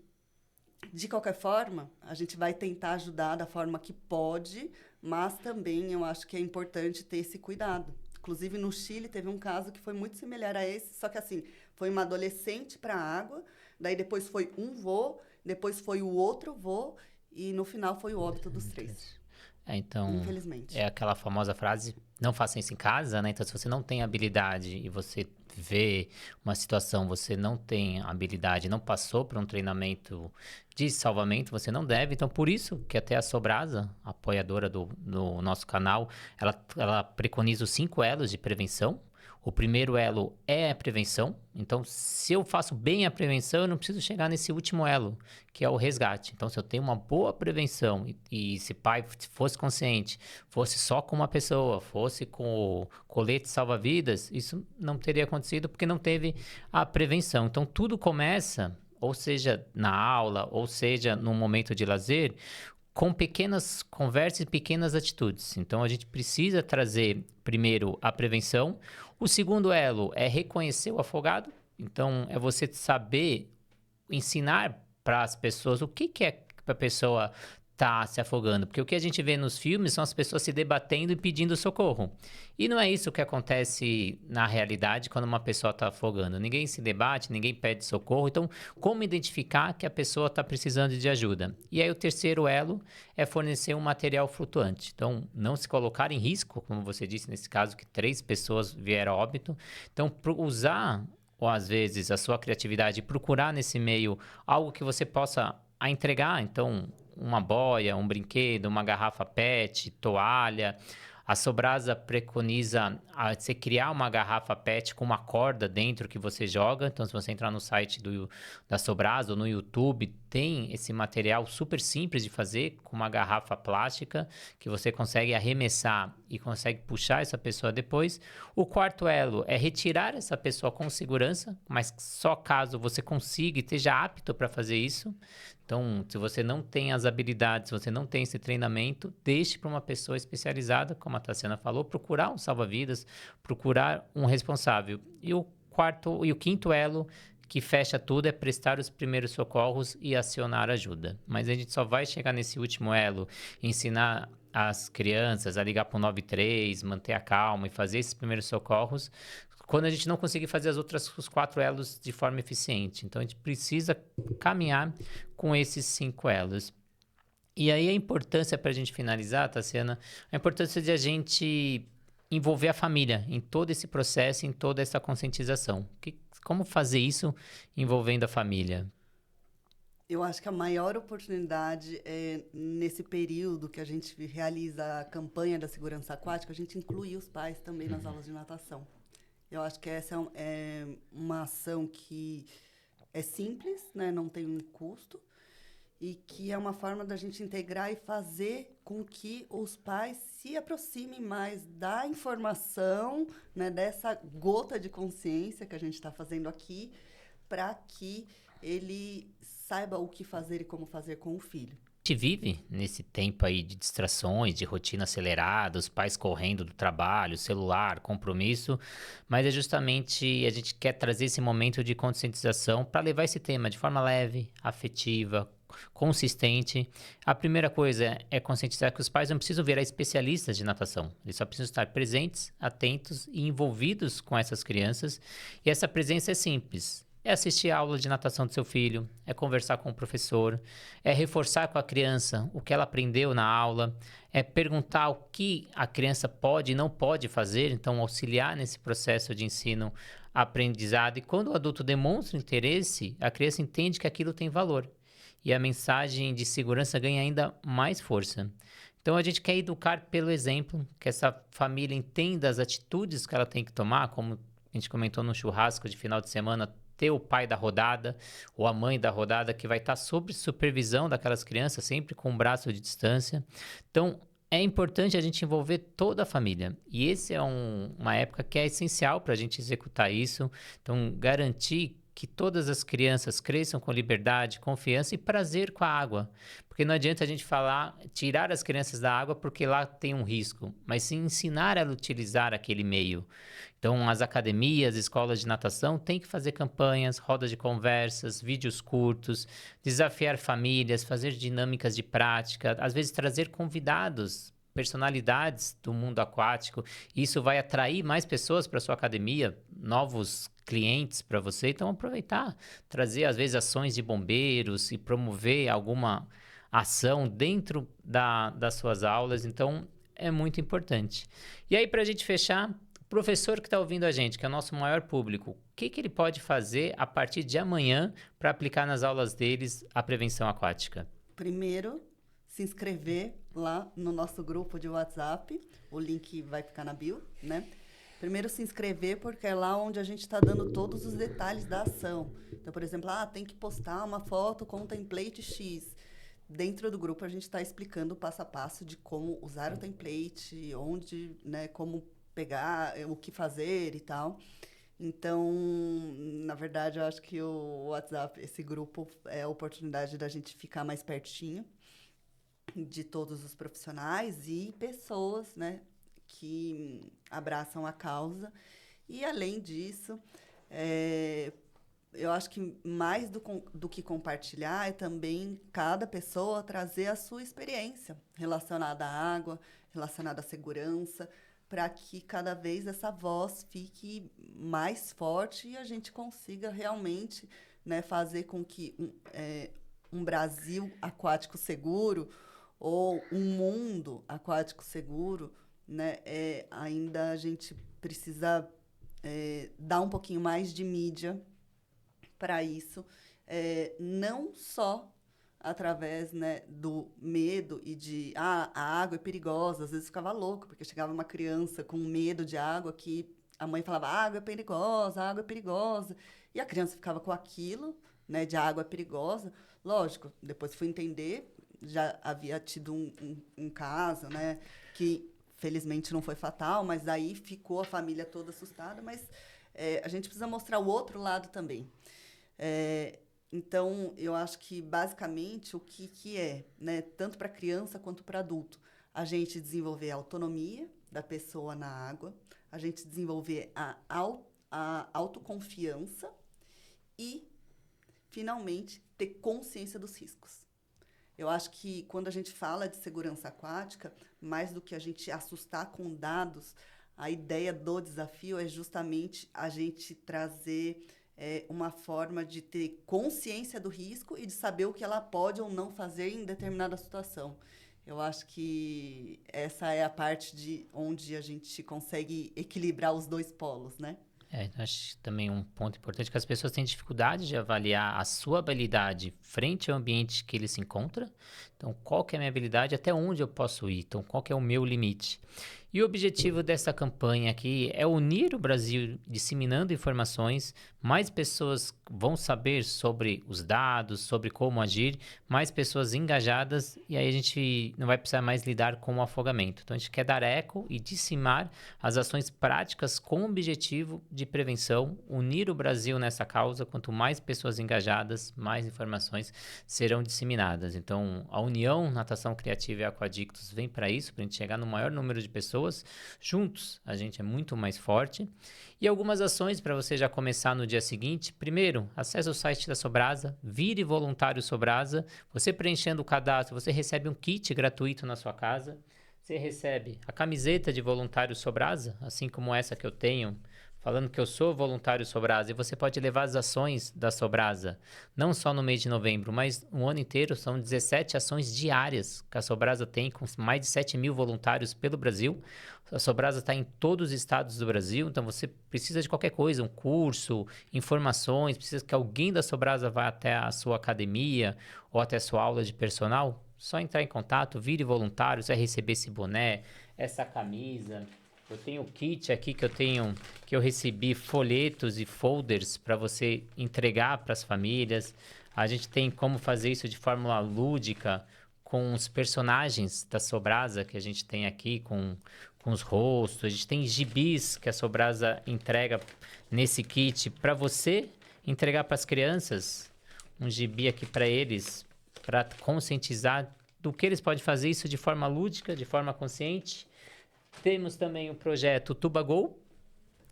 de qualquer forma, a gente vai tentar ajudar da forma que pode, mas também eu acho que é importante ter esse cuidado. Inclusive, no Chile, teve um caso que foi muito similar a esse, só que, assim, foi uma adolescente para a água, daí depois foi um voo, depois foi o outro voo, e no final foi o óbito dos 3. Então, infelizmente. é aquela famosa frase, não façam isso em casa, né? Então, se você não tem habilidade e você vê uma situação, você não tem habilidade, não passou por um treinamento de salvamento, você não deve. Então, por isso que até a Sobrasa, apoiadora do nosso canal, ela preconiza os 5 elos de prevenção, O primeiro elo é a prevenção. Então, se eu faço bem a prevenção, eu não preciso chegar nesse último elo, que é o resgate. Então, se eu tenho uma boa prevenção e se pai fosse consciente, fosse só com uma pessoa, fosse com o colete salva-vidas, isso não teria acontecido porque não teve a prevenção. Então, tudo começa, ou seja, na aula, ou seja, num momento de lazer, com pequenas conversas e pequenas atitudes. Então, a gente precisa trazer, primeiro, a prevenção. O segundo elo é reconhecer o afogado. Então, é você saber ensinar para as pessoas o que é para a pessoa tá se afogando. Porque o que a gente vê nos filmes são as pessoas se debatendo e pedindo socorro. E não é isso que acontece na realidade quando uma pessoa está afogando. Ninguém se debate, ninguém pede socorro. Então, como identificar que a pessoa está precisando de ajuda? E aí o terceiro elo é fornecer um material flutuante. Então, não se colocar em risco, como você disse nesse caso, que 3 pessoas vieram a óbito. Então, usar, ou às vezes, a sua criatividade e procurar nesse meio algo que você possa entregar. Então, uma boia, um brinquedo, uma garrafa PET, toalha. A Sobrasa preconiza você criar uma garrafa PET com uma corda dentro que você joga. Então, se você entrar no site da Sobrasa ou no YouTube, tem esse material super simples de fazer com uma garrafa plástica que você consegue arremessar e consegue puxar essa pessoa depois. O quarto elo é retirar essa pessoa com segurança, mas só caso você consiga e esteja apto para fazer isso. Então, se você não tem as habilidades, se você não tem esse treinamento, deixe para uma pessoa especializada, como a Tassiana falou, procurar um salva-vidas, procurar um responsável. E o quinto elo que fecha tudo é prestar os primeiros socorros e acionar ajuda. Mas a gente só vai chegar nesse último elo, ensinar as crianças a ligar para o 93, manter a calma e fazer esses primeiros socorros, quando a gente não conseguir fazer os 4 elos de forma eficiente. Então, a gente precisa caminhar com esses 5 elos. E aí a importância, para a gente finalizar, Tassiana, a importância de a gente envolver a família em todo esse processo, em toda essa conscientização. Como fazer isso envolvendo a família? Eu acho que a maior oportunidade é nesse período que a gente realiza a campanha da segurança aquática, a gente inclui os pais também nas aulas de natação. Eu acho que essa é uma ação que é simples, né? Não tem um custo, e que é uma forma da gente integrar e fazer com que os pais se aproximem mais da informação, né? Dessa gota de consciência que a gente está fazendo aqui, para que ele saiba o que fazer e como fazer com o filho. A gente vive nesse tempo aí de distrações, de rotina acelerada, os pais correndo do trabalho, celular, compromisso, mas é justamente a gente quer trazer esse momento de conscientização para levar esse tema de forma leve, afetiva, consistente. A primeira coisa é conscientizar que os pais não precisam virar especialistas de natação, eles só precisam estar presentes, atentos e envolvidos com essas crianças, e essa presença é simples. É assistir a aula de natação do seu filho, é conversar com o professor, é reforçar com a criança o que ela aprendeu na aula, é perguntar o que a criança pode e não pode fazer, então auxiliar nesse processo de ensino-aprendizado. E quando o adulto demonstra interesse, a criança entende que aquilo tem valor. E a mensagem de segurança ganha ainda mais força. Então a gente quer educar pelo exemplo, que essa família entenda as atitudes que ela tem que tomar, como a gente comentou no churrasco de final de semana, ter o pai da rodada ou a mãe da rodada que vai estar sob supervisão daquelas crianças, sempre com um braço de distância. Então, é importante a gente envolver toda a família. E esse é uma época que é essencial para a gente executar isso. Então, garantir que todas as crianças cresçam com liberdade, confiança e prazer com a água. Porque não adianta a gente tirar as crianças da água porque lá tem um risco, mas sim ensinar ela a utilizar aquele meio. Então, as academias, escolas de natação têm que fazer campanhas, rodas de conversas, vídeos curtos, desafiar famílias, fazer dinâmicas de prática, às vezes trazer convidados, personalidades do mundo aquático. Isso vai atrair mais pessoas para a sua academia, novos clientes para você. Então, aproveitar, trazer às vezes ações de bombeiros e promover alguma ação dentro das suas aulas. Então, é muito importante. E aí, para a gente fechar, o professor que está ouvindo a gente, que é o nosso maior público, o que ele pode fazer a partir de amanhã para aplicar nas aulas deles a prevenção aquática? Primeiro, se inscrever lá no nosso grupo de WhatsApp. O link vai ficar na bio, né? Primeiro se inscrever, porque é lá onde a gente está dando todos os detalhes da ação. Então, por exemplo, tem que postar uma foto com o template X. Dentro do grupo, a gente está explicando o passo a passo de como usar o template, onde, né, como pegar, o que fazer e tal. Então, na verdade, eu acho que o WhatsApp, esse grupo, é a oportunidade da gente ficar mais pertinho de todos os profissionais e pessoas, né, que abraçam a causa. E, além disso, eu acho que mais do que compartilhar é também cada pessoa trazer a sua experiência relacionada à água, relacionada à segurança, para que cada vez essa voz fique mais forte e a gente consiga realmente, né, fazer com que um Brasil aquático seguro ou um mundo aquático seguro, né, ainda a gente precisa dar um pouquinho mais de mídia para isso, não só através, né, do medo e de a água é perigosa. Às vezes ficava louco, porque chegava uma criança com medo de água que a mãe falava, água é perigosa, água é perigosa. E a criança ficava com aquilo, né, de água é perigosa. Lógico, depois fui entender, já havia tido um caso, né, que felizmente não foi fatal, mas daí ficou a família toda assustada. Mas a gente precisa mostrar o outro lado também. Então, eu acho que, basicamente, o que é, né, tanto para criança quanto para adulto, a gente desenvolver a autonomia da pessoa na água, a gente desenvolver a autoconfiança e, finalmente, ter consciência dos riscos. Eu acho que, quando a gente fala de segurança aquática, mais do que a gente assustar com dados, a ideia do desafio é justamente a gente trazer uma forma de ter consciência do risco e de saber o que ela pode ou não fazer em determinada situação. Eu acho que essa é a parte de onde a gente consegue equilibrar os dois polos, né? Acho também um ponto importante que as pessoas têm dificuldade de avaliar a sua habilidade frente ao ambiente que ele se encontra. Então, qual que é a minha habilidade, até onde eu posso ir? Então, qual que é o meu limite? E o objetivo dessa campanha aqui é unir o Brasil disseminando informações. Mais pessoas vão saber sobre os dados, sobre como agir, mais pessoas engajadas, e aí a gente não vai precisar mais lidar com o afogamento. Então a gente quer dar eco e disseminar as ações práticas com o objetivo de prevenção, unir o Brasil nessa causa. Quanto mais pessoas engajadas, mais informações serão disseminadas. Então a União Natação Criativa e Aquadictos vem para isso, para a gente chegar no maior número de pessoas. Juntos a gente é muito mais forte. E algumas ações para você já começar no dia seguinte. Primeiro, acesse o site da Sobrasa, vire voluntário Sobrasa. Você preenchendo o cadastro, você recebe um kit gratuito na sua casa. Você recebe a camiseta de voluntário Sobrasa, assim como essa que eu tenho, falando que eu sou voluntário Sobrasa, e você pode levar as ações da Sobrasa, não só no mês de novembro, mas o ano inteiro. São 17 ações diárias que a Sobrasa tem, com mais de 7 mil voluntários pelo Brasil. A Sobrasa está em todos os estados do Brasil, então você precisa de qualquer coisa, um curso, informações, precisa que alguém da Sobrasa vá até a sua academia ou até a sua aula de personal, só entrar em contato, vire voluntário, você vai receber esse boné, essa camisa. Eu tenho o kit aqui que eu recebi folhetos e folders para você entregar para as famílias. A gente tem como fazer isso de forma lúdica com os personagens da Sobrasa que a gente tem aqui, com os rostos. A gente tem gibis que a Sobrasa entrega nesse kit para você entregar para as crianças. Um gibi aqui para eles, para conscientizar do que eles podem fazer isso de forma lúdica, de forma consciente. Temos também o projeto TubaGo,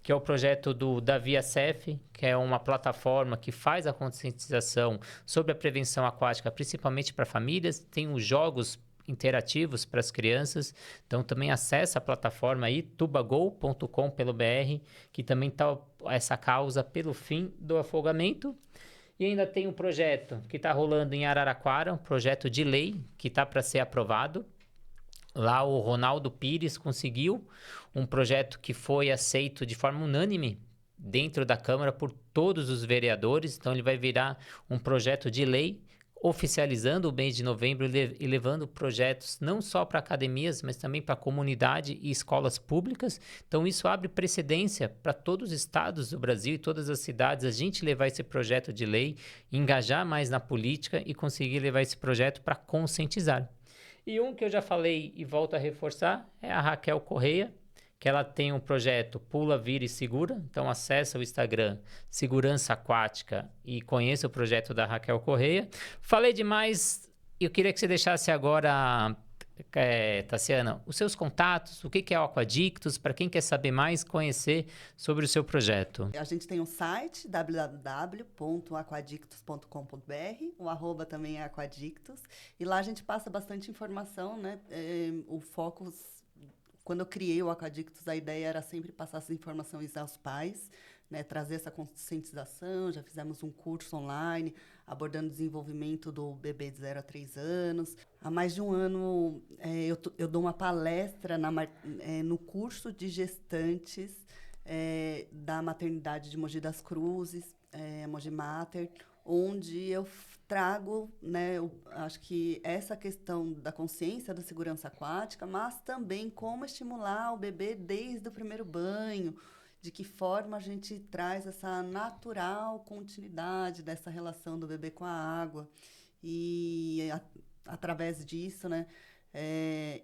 que é o projeto da ViaCef, que é uma plataforma que faz a conscientização sobre a prevenção aquática, principalmente para famílias. Tem os jogos interativos para as crianças, então também acessa a plataforma aí, tubago.com.br, que também está essa causa pelo fim do afogamento. E ainda tem um projeto que está rolando em Araraquara, um projeto de lei que está para ser aprovado. Lá o Ronaldo Pires conseguiu um projeto que foi aceito de forma unânime dentro da Câmara por todos os vereadores. Então ele vai virar um projeto de lei oficializando o mês de novembro e levando projetos não só para academias, mas também para a comunidade e escolas públicas. Então, isso abre precedência para todos os estados do Brasil e todas as cidades a gente levar esse projeto de lei, engajar mais na política e conseguir levar esse projeto para conscientizar. E um que eu já falei e volto a reforçar é a Raquel Correia, que ela tem um projeto Pula, Vira e Segura. Então, acessa o Instagram Segurança Aquática e conheça o projeto da Raquel Correia. Falei demais, eu queria que você deixasse agora, Tassiana, os seus contatos, o que é o Aquadictos, para quem quer saber mais, conhecer sobre o seu projeto. A gente tem um site, www.aquadictos.com.br, o arroba também é Aquadictos, e lá a gente passa bastante informação, né? O foco... Quando eu criei o Aquadictos, a ideia era sempre passar essas informações aos pais, né, trazer essa conscientização. Já fizemos um curso online abordando o desenvolvimento do bebê de 0 a 3 anos. Há mais de um ano, eu dou uma palestra no curso de gestantes da maternidade de Mogi das Cruzes, Mogi Mater, onde eu trago, né, acho que essa questão da consciência da segurança aquática, mas também como estimular o bebê desde o primeiro banho, de que forma a gente traz essa natural continuidade dessa relação do bebê com a água. E através disso, né,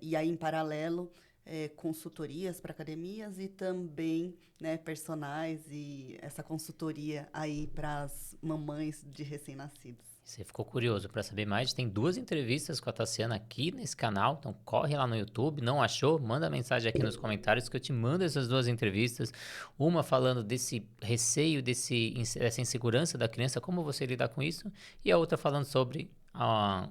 e aí em paralelo, consultorias para academias e também, né, personais e essa consultoria aí para as mamães de recém-nascidos. Você ficou curioso para saber mais? Tem 2 entrevistas com a Tassiana aqui nesse canal, então corre lá no YouTube. Não achou? Manda mensagem aqui nos comentários que eu te mando essas 2 entrevistas. Uma falando desse receio, dessa insegurança da criança, como você lidar com isso, e a outra falando sobre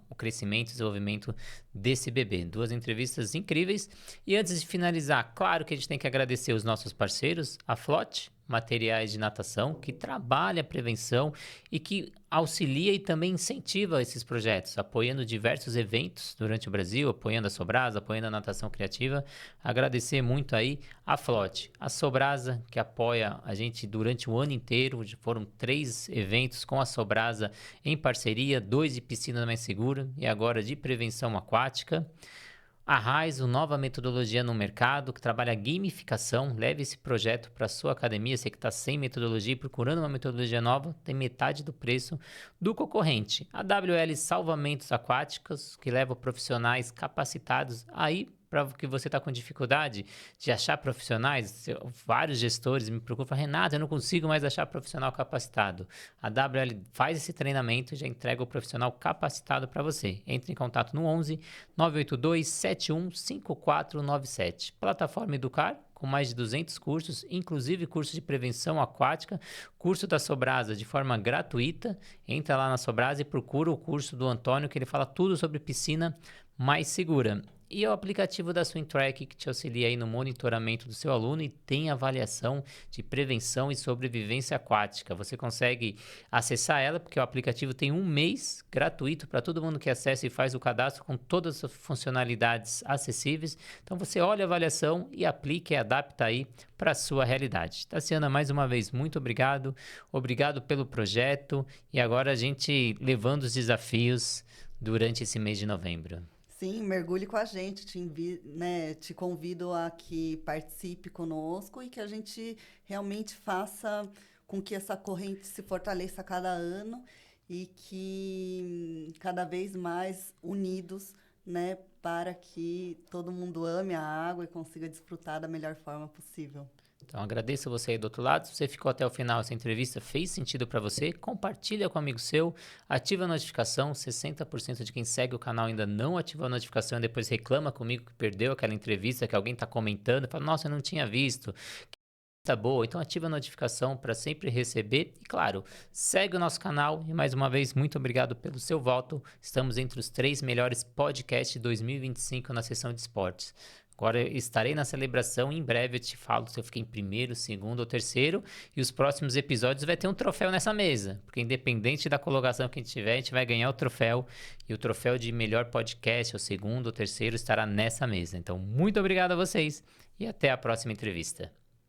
o crescimento e desenvolvimento desse bebê. 2 entrevistas incríveis. E antes de finalizar, claro que a gente tem que agradecer os nossos parceiros, a Flote Materiais de Natação, que trabalha a prevenção e que auxilia e também incentiva esses projetos, apoiando diversos eventos durante o Brasil, apoiando a Sobrasa, apoiando a natação criativa. Agradecer muito aí a Flote, a Sobrasa, que apoia a gente durante o ano inteiro. Foram 3 eventos com a Sobrasa em parceria, 2 de piscina mais segura e agora de prevenção aquática. A Raizo, nova metodologia no mercado, que trabalha a gamificação. Leve esse projeto para a sua academia. Você que está sem metodologia e procurando uma metodologia nova, tem metade do preço do concorrente. A WL Salvamentos Aquáticos, que leva profissionais capacitados aí para que você está com dificuldade de achar profissionais. Vários gestores me procuram e falam: Renato, eu não consigo mais achar profissional capacitado. A WL faz esse treinamento e já entrega o profissional capacitado para você. Entre em contato no 11 982 71 5497. Plataforma Educar, com mais de 200 cursos, inclusive curso de prevenção aquática, curso da Sobrasa de forma gratuita. Entra lá na Sobrasa e procura o curso do Antônio, que ele fala tudo sobre piscina mais segura. E o aplicativo da SwimTrack, que te auxilia aí no monitoramento do seu aluno e tem avaliação de prevenção e sobrevivência aquática. Você consegue acessar ela porque o aplicativo tem 1 mês gratuito para todo mundo que acessa e faz o cadastro com todas as funcionalidades acessíveis. Então você olha a avaliação e aplica e adapta aí para a sua realidade. Tassiana, mais uma vez, muito obrigado. Obrigado pelo projeto e agora a gente levando os desafios durante esse mês de novembro. Sim, mergulhe com a gente, te convido a que participe conosco e que a gente realmente faça com que essa corrente se fortaleça a cada ano e que cada vez mais unidos, né, para que todo mundo ame a água e consiga desfrutar da melhor forma possível. Então, agradeço você aí do outro lado. Se você ficou até o final, essa entrevista fez sentido para você, compartilha com um amigo seu, ativa a notificação. 60% de quem segue o canal ainda não ativou a notificação e depois reclama comigo que perdeu aquela entrevista, que alguém está comentando, fala: nossa, eu não tinha visto. Tá boa, então ativa a notificação para sempre receber. E claro, segue o nosso canal. E mais uma vez, muito obrigado pelo seu voto. Estamos entre os 3 melhores podcasts de 2025 na seção de esportes. Agora eu estarei na celebração, em breve eu te falo se eu fiquei em primeiro, segundo ou terceiro, e os próximos episódios vai ter um troféu nessa mesa, porque independente da colocação que a gente tiver, a gente vai ganhar o troféu, e o troféu de melhor podcast, o segundo ou terceiro, estará nessa mesa. Então, muito obrigado a vocês, e até a próxima entrevista.